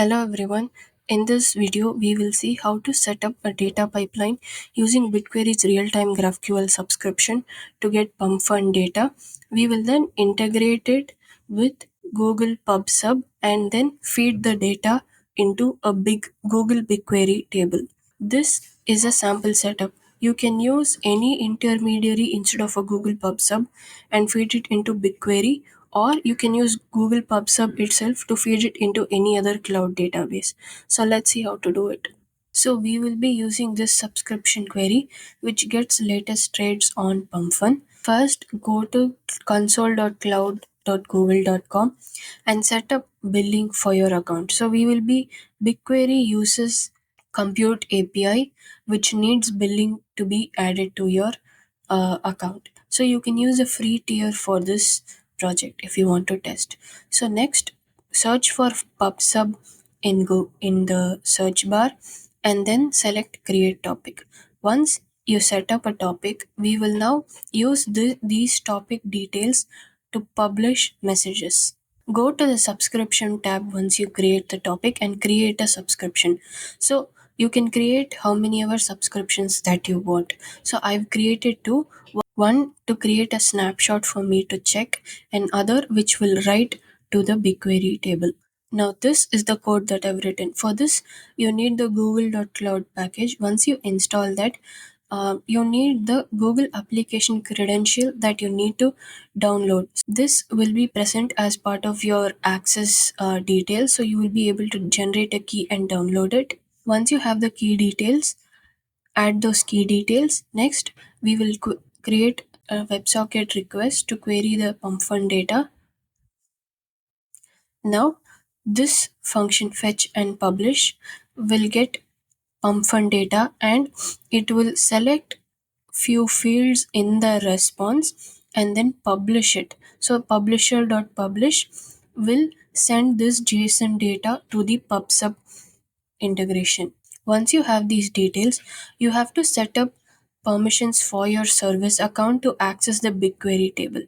Hello everyone. In this video, we will see how to set up a data pipeline using Bitquery's real-time GraphQL subscription to get pump fund data. We will then integrate it with Google PubSub and then feed the data into a big Google BigQuery table. This is a sample setup. You can use any intermediary instead of a Google PubSub and feed it into BigQuery, or you can use Google PubSub itself to feed it into any other cloud database. So let's see how to do it. So we will be using this subscription query which gets latest trades on PumpFun. First, go to console.cloud.google.com and set up billing for your account. So we will be BigQuery uses compute API which needs billing to be added to your account. So you can use a free tier for this project if you want to test. So next, search for PubSub in the search bar and then select create topic. Once you set up a topic, we will now use these topic details to publish messages. Go to the subscription tab once you create the topic and create a subscription. So you can create how many ever subscriptions that you want. So I've created two, one to create a snapshot for me to check and other which will write to the BigQuery table. Now this is the code that I've written. For this, you need the google.cloud package. Once you install that, you need the Google application credential that you need to download. This will be present as part of your access details, so you will be able to generate a key and download it. Once you have the key details, add those key details. Next, we will create a WebSocket request to query the pump fund data. Now, this function fetch and publish will get pump fund data and it will select few fields in the response and then publish it. So publisher.publish will send this JSON data to the PubSub integration. Once you have these details, you have to set up permissions for your service account to access the BigQuery table.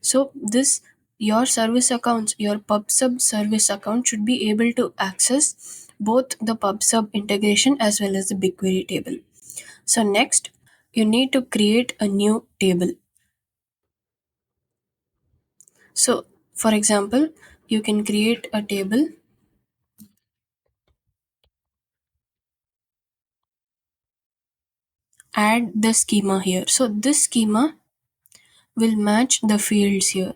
So this your service accounts, your PubSub service account should be able to access both the PubSub integration as well as the BigQuery table. So next, you need to create a new table. So for example, you can create a table, add the schema here. So this schema will match the fields here.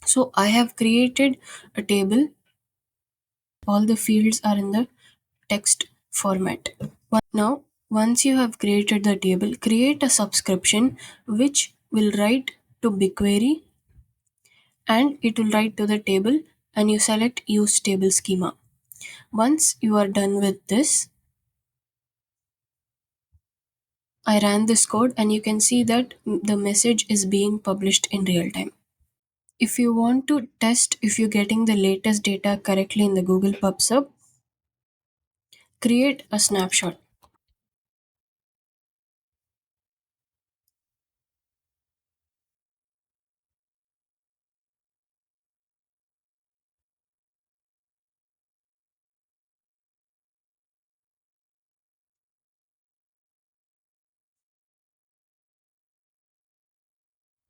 So I have created a table. All the fields are in the text format. Now, once you have created the table, create a subscription which will write to BigQuery and it will write to the table and you select use table schema. Once you are done with this, I ran this code and you can see that the message is being published in real time. If you want to test if you're getting the latest data correctly in the Google PubSub, create a snapshot.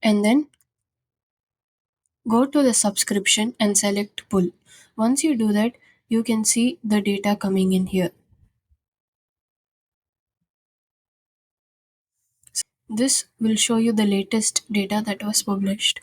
And then go to the subscription and select pull. Once you do that, you can see the data coming in here. This will show you the latest data that was published.